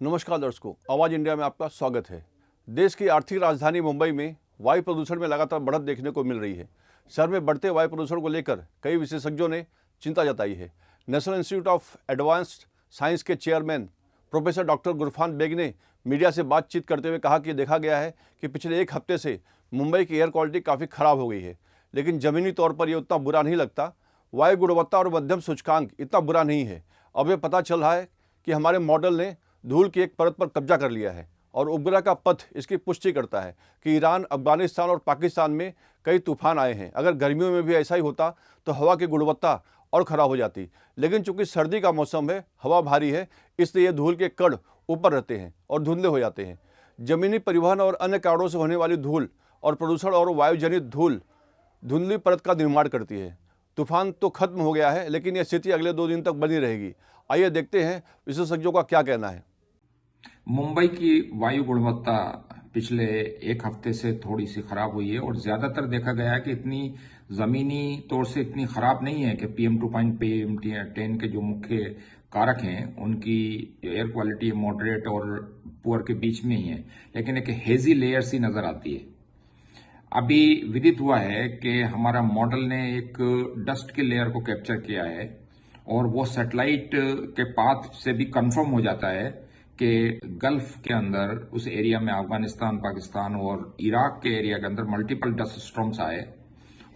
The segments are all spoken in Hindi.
नमस्कार दर्शकों, आवाज़ इंडिया में आपका स्वागत है। देश की आर्थिक राजधानी मुंबई में वायु प्रदूषण में लगातार बढ़त देखने को मिल रही है। शहर में बढ़ते वायु प्रदूषण को लेकर कई विशेषज्ञों ने चिंता जताई है। National institute of advanced science के चेयरमैन प्रोफेसर डॉक्टर गुरफान बेग ने मीडिया से बातचीत करते हुए कहा कि देखा गया है कि पिछले एक हफ्ते से मुंबई की एयर क्वालिटी काफ़ी ख़राब हो गई है, लेकिन ज़मीनी तौर पर यह उतना बुरा नहीं लगता। वायु गुणवत्ता और मध्यम सूचकांक इतना बुरा नहीं है। अब यह पता चल रहा है कि हमारे मॉडल ने धूल की एक परत पर कब्जा कर लिया है और उपग्रह का पथ इसकी पुष्टि करता है कि ईरान, अफगानिस्तान और पाकिस्तान में कई तूफान आए हैं। अगर गर्मियों में भी ऐसा ही होता तो हवा की गुणवत्ता और ख़राब हो जाती, लेकिन चूंकि सर्दी का मौसम है, हवा भारी है, इसलिए धूल के कण ऊपर रहते हैं और धुंधले हो जाते हैं। जमीनी परिवहन और अन्य कारणों से होने वाली धूल और प्रदूषण और वायुजनित धूल धुंधली परत का निर्माण करती है। तूफान तो खत्म हो गया है, लेकिन यह स्थिति अगले 2 दिन तक बनी रहेगी। आइए देखते हैं विशेषज्ञों का क्या कहना है। मुंबई की वायु गुणवत्ता पिछले एक हफ्ते से थोड़ी सी खराब हुई है और ज्यादातर देखा गया है कि इतनी जमीनी तौर से इतनी खराब नहीं है कि PM2.5 PM10 के जो मुख्य कारक हैं उनकी एयर क्वालिटी मॉडरेट और पुअर के बीच में ही है, लेकिन एक हेजी लेयर सी नजर आती है। अभी विदित हुआ है कि हमारा मॉडल ने एक डस्ट के लेयर को कैप्चर किया है और वो सैटेलाइट के पाथ से भी कंफर्म हो जाता है कि गल्फ के अंदर उस एरिया में अफगानिस्तान, पाकिस्तान और इराक के एरिया के अंदर मल्टीपल डस्ट स्टॉर्म्स आए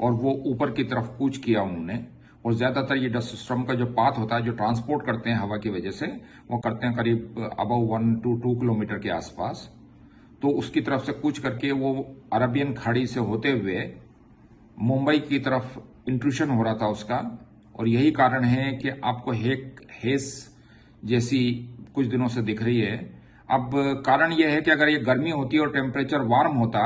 और वो ऊपर की तरफ कूच किया उन्होंने। और ज्यादातर ये डस्ट स्टॉर्म का जो पाथ होता है, जो ट्रांसपोर्ट करते हैं हवा की वजह से, वो करते हैं करीब अबव 1 to 2 किलोमीटर के आसपास। तो उसकी तरफ से कूच करके वो अरबियन खाड़ी से होते हुए मुंबई की तरफ इंट्रूशन हो रहा था उसका। और यही कारण है कि आपको हेस जैसी कुछ दिनों से दिख रही है। अब कारण यह है कि अगर ये गर्मी होती और टेम्परेचर वार्म होता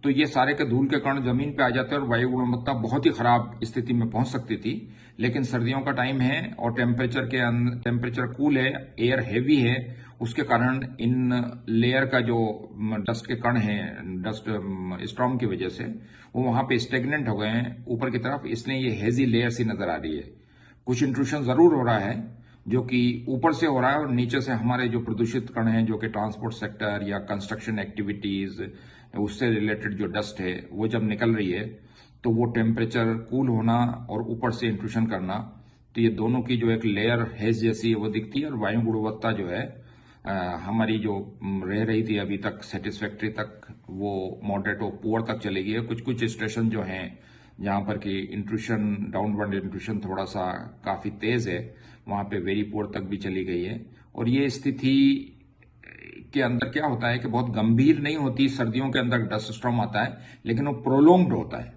तो ये सारे के धूल के कण जमीन पे आ जाते और वायु गुणवत्ता बहुत ही खराब स्थिति में पहुंच सकती थी। लेकिन सर्दियों का टाइम है और टेम्परेचर कूल है, एयर हैवी है, उसके कारण इन लेयर का जो डस्ट के कण है, डस्ट स्टॉर्म की वजह से वो वहां पे स्टेगनेंट हो गए हैं ऊपर की तरफ, इसलिए ये हेजी लेयर सी नजर आ रही है। कुछ इंट्रूशन जरूर हो रहा है जो कि ऊपर से हो रहा है और नीचे से हमारे जो प्रदूषित कण हैं, जो कि ट्रांसपोर्ट सेक्टर या कंस्ट्रक्शन एक्टिविटीज, उससे रिलेटेड जो डस्ट है वो जब निकल रही है तो वो टेम्परेचर कूल होना और ऊपर से इंट्रूशन करना, तो ये दोनों की जो एक लेयर हेज जैसी है वो दिखती है। और वायु गुणवत्ता जो है हमारी जो रह रही थी अभी तक सेटिस्फैक्ट्री तक, वो मॉडरेट और पुअर तक चली गई है। कुछ कुछ स्टेशन जो हैं जहां पर कि इंट्रूशन, डाउनवर्ड इंट्रूशन थोड़ा सा काफी तेज है, वहां पे वेरी पुअर तक भी चली गई है। और ये स्थिति के अंदर क्या होता है कि बहुत गंभीर नहीं होती, सर्दियों के अंदर डस्ट स्टॉर्म आता है लेकिन वो प्रोलोंग्ड होता है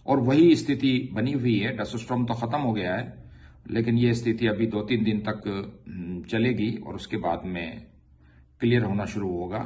और वही स्थिति बनी हुई है। डस्ट स्टॉर्म तो खत्म हो गया है, लेकिन ये स्थिति अभी 2-3 दिन तक चलेगी और उसके बाद में क्लियर होना शुरू होगा।